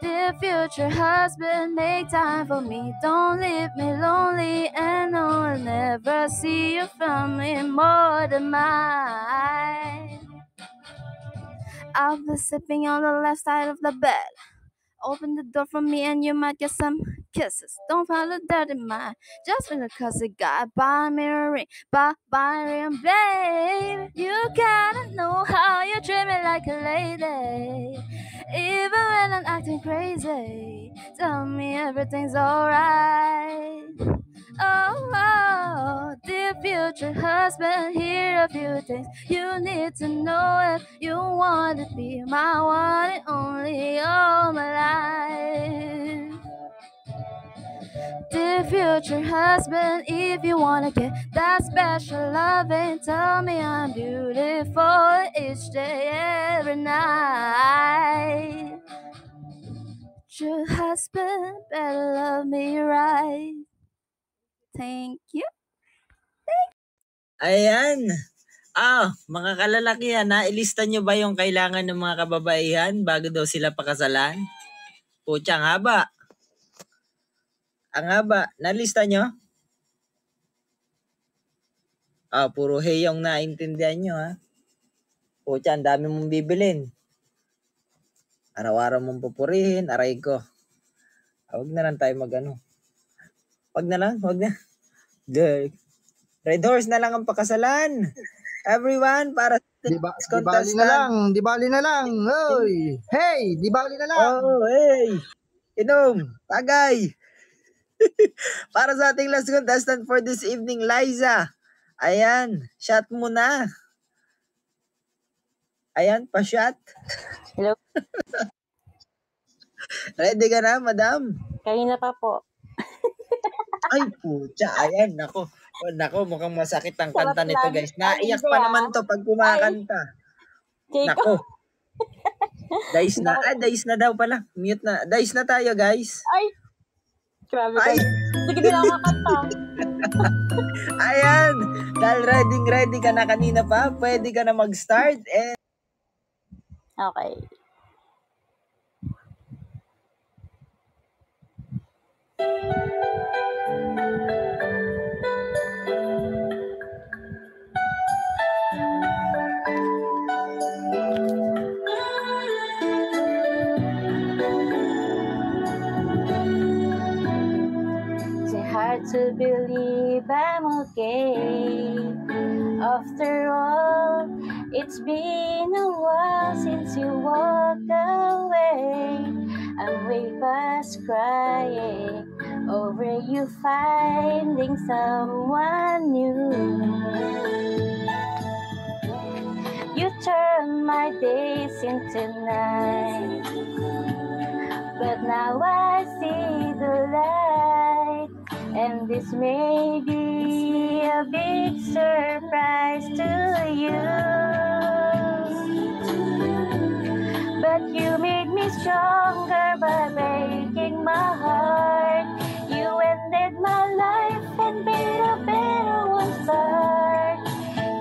Dear future husband, make time for me, don't leave me lonely, and I'll never see you from me more than mine. I'll be sleeping on the left side of the bed. Open the door for me and you might get some kisses. Don't follow dirty mind, just because it got buy me a ring, buy me a babe. You gotta know how you treat me like a lady. Even when I'm acting crazy, tell me everything's alright. Oh, dear future husband, here a few things you need to know if you want to be my one and only all my life. Dear future husband, if you wanna get that special loving, tell me I'm beautiful each day, every night. True husband, better love me right. Thank you. Ayan. Mga kalalakihan, nailista nyo ba yung kailangan ng mga kababaihan bago daw sila pakasalan? Pucha, ang haba. Ang haba. Nalista nyo? Puro heyong naintindihan nyo, ha? Pucha, ang dami mong bibilin. Araw-araw mong pupurihin, aray ko. Huwag na lang tayo mag-ano. Huwag na. Red horse na lang ang pakasalan. Everyone, para sa Di bali na lang. Hoy! Hey, di bali na lang. Oh, hey! Inom! Tagay! Para sa ating last contestant for this evening, Liza. Ayan, shot mo na. Ayan, pa-shot. Hello? Ready ka na, madam? Kanina pa po. Ay, pucha. Ayan, nako, mukhang masakit ang Sarap kanta nito, lang. guys. Naiyak Ay, pa hindi, naman to pag kumakanta. Nako. Dice na. Dice na daw pala. Mute na. Dice na tayo, guys. Ay! Grabe ka. Ay! Hindi ka na makakanta. Ayan. Dahil ready ka na kanina pa, pwede ka na mag-start. And Okay. Hard to believe I'm okay. After all, it's been a while since you walked away. I'm way past crying over you finding someone new. You turn my days into night, but now I see the light. And this may be a big surprise to you, but you made me stronger by breaking my heart. You ended my life and made a better one start.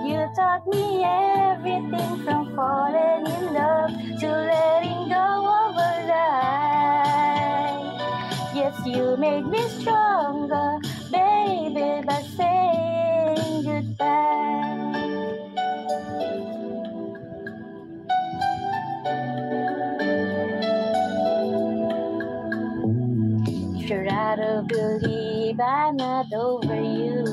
You taught me everything from falling in love to letting go of a lie. Yes, you made me stronger, baby, by saying goodbye. If you're out of believe I'm not over you,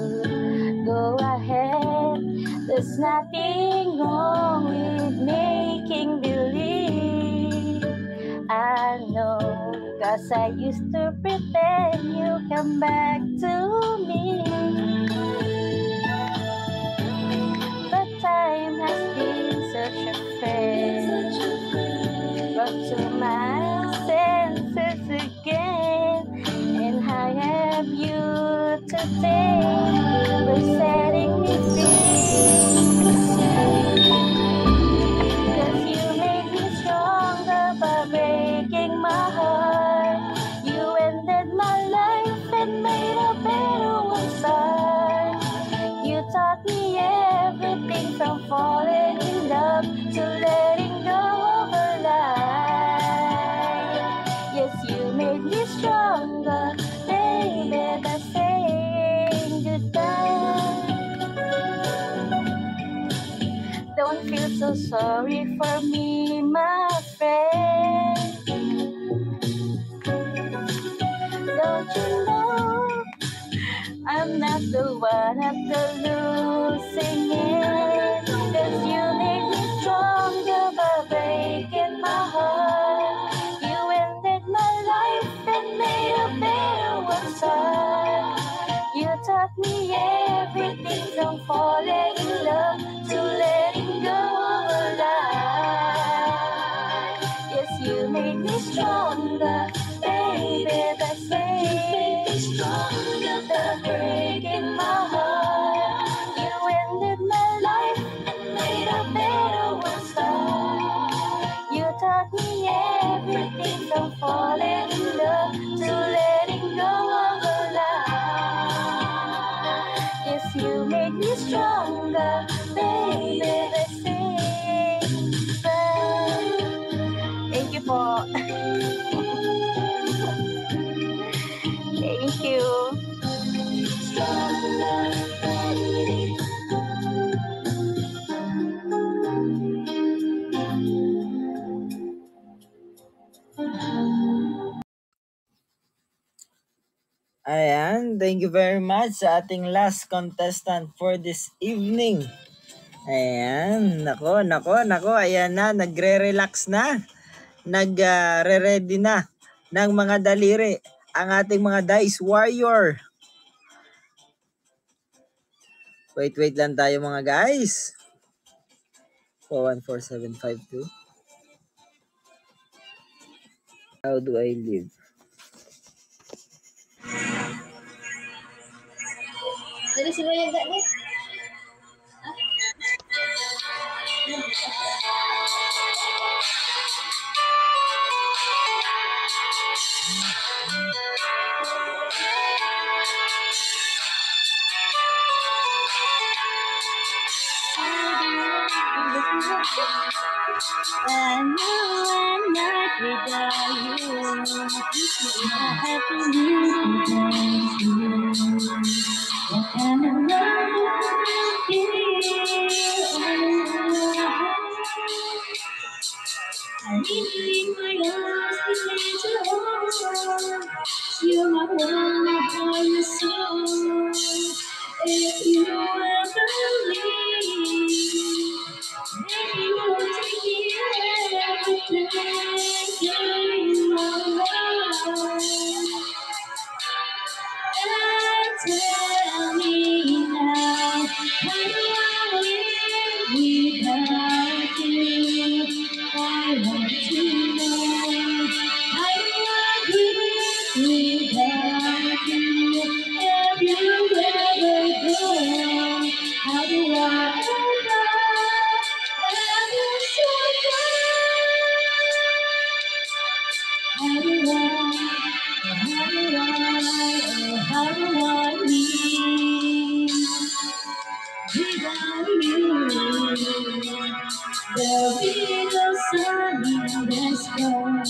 go ahead. There's nothing wrong with making believe. I know, 'cause I used to pretend you come back to me. so sorry for me, my friend. Don't you know I'm not the one at the losing end? 'Cause you make me stronger by breaking my heart. You ended my life and made a better one start. You taught me everything from falling in love to letting go of a lie. Yes, you made me stronger, baby, that's it. You made me stronger by breaking my heart. You ended my life and made a better one start. You taught me everything from falling in love to letting go of a lie. Yes, you made me stronger, baby, that's it. Thank you po. Thank you. Ayan, thank you very much sa ating last contestant for this evening. Ayan, nako. Ayan na, nagre-relax na. Nagre-ready na ng mga daliri ang ating mga dice warrior. Wait lang tayo mga guys. 414752. How do I live? Jadi sino yang gak nih? I know I'm not without you. I have to live without you. What kind of love is I need you in my arms to lead you home. You're my one, my heart, my soul. If you ever leave, maybe you'll take me everything in my life. And tell me now, how do I live without you? I want to know, how do I live without you? If you ever go, how do I ever survive? How do I live without you? There'll be no sun in the sky.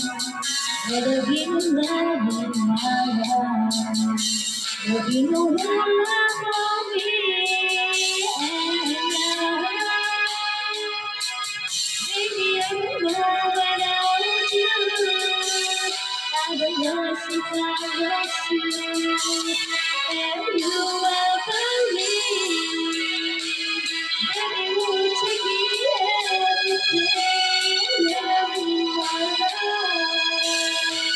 There'll be no love in my life. There'll be no one for me. And maybe I don't know without you. I don't know if I was you. If you ever leave, baby, won't take me everything in my life.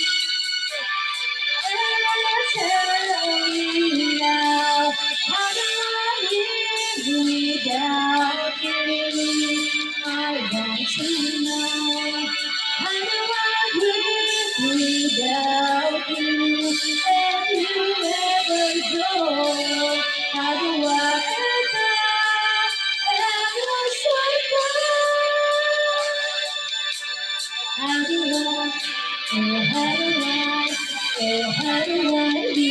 Tell me now, how do I live without you? I want to know, how do I live without you? If you ever go, how do I ever survive? How do I, how do I live?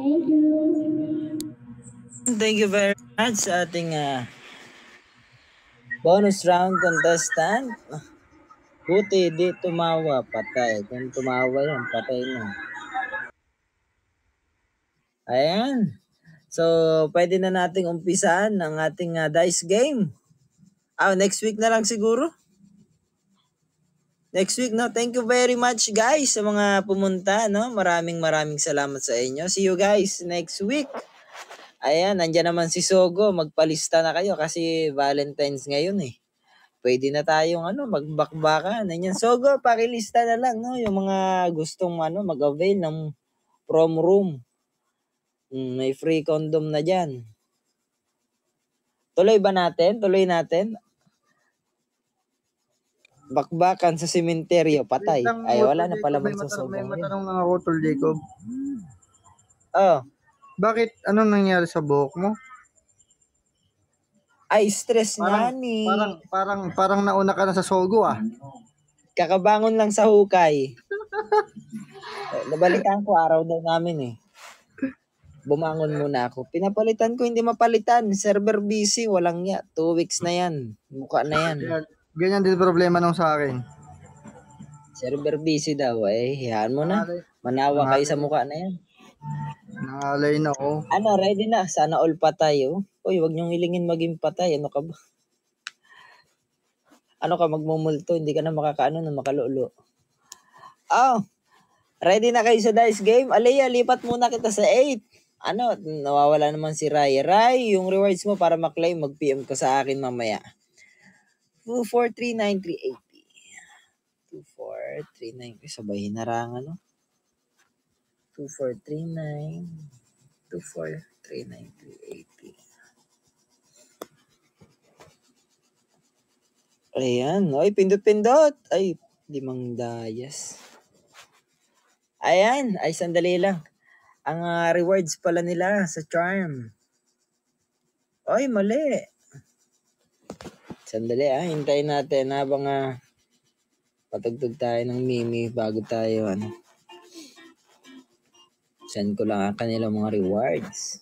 Thank you. Thank you very much sa ating bonus round contestant. Buti di tumawa, patay. Kung tumawa yan, patay na. Ayan. So, pwede na nating umpisahan ang ating dice game. Next week na lang siguro. Next week, no? Thank you very much, guys, sa mga pumunta, no? Maraming salamat sa inyo. See you guys next week. Ayan, nandyan naman si Sogo. Magpalista na kayo kasi Valentine's ngayon eh. Pwede na tayong magbakbakan. Ayan, Sogo, pakilista na lang, no? Yung mga gustong mag-avail ng prom room. May free condom na dyan. Tuloy natin? Bakbakan sa sementeryo, patay. Ay, wala na pala magsusubo. May matanong lang ako, Tol Jacob. Oh. Bakit? Anong nangyari sa buhok mo? Ay, stress nga ni. Parang nauna ka na sa Sogo ah. Kakabangon lang sa hukay. Nabalitaan ko, araw daw namin eh. Bumangon muna ako. Pinapalitan ko, hindi mapalitan. Server busy, walang 2 weeks na yan. Mukha na yan. Ganyan din problema nung sa akin. Server busy daw eh. Hayaan mo na. Manawa kayo sa mukha na yan. Nangalay na ako. Ready na. Sana all patay oh. Uy, wag niyong hilingin maging patay. Ano ka ba? Magmumulto. Hindi ka na na makalolo. Ready na kayo sa dice game? Alea, lipat muna kita sa 8. Nawawala naman si Rai. Rai, yung rewards mo para maklaim, mag-PM ka sa akin mamaya. 2439380. 24393. Sabahin na rang 2439380. Ayan. Oy, pindot-pindot. Ay, 5 dayas. Ayan. Ay, sandali lang. Ang rewards pala nila sa charm. Oy, mali. Sandali hintayin natin habang patugtog tayo ng Mimi bago tayo send ko lang ang kanilang mga rewards.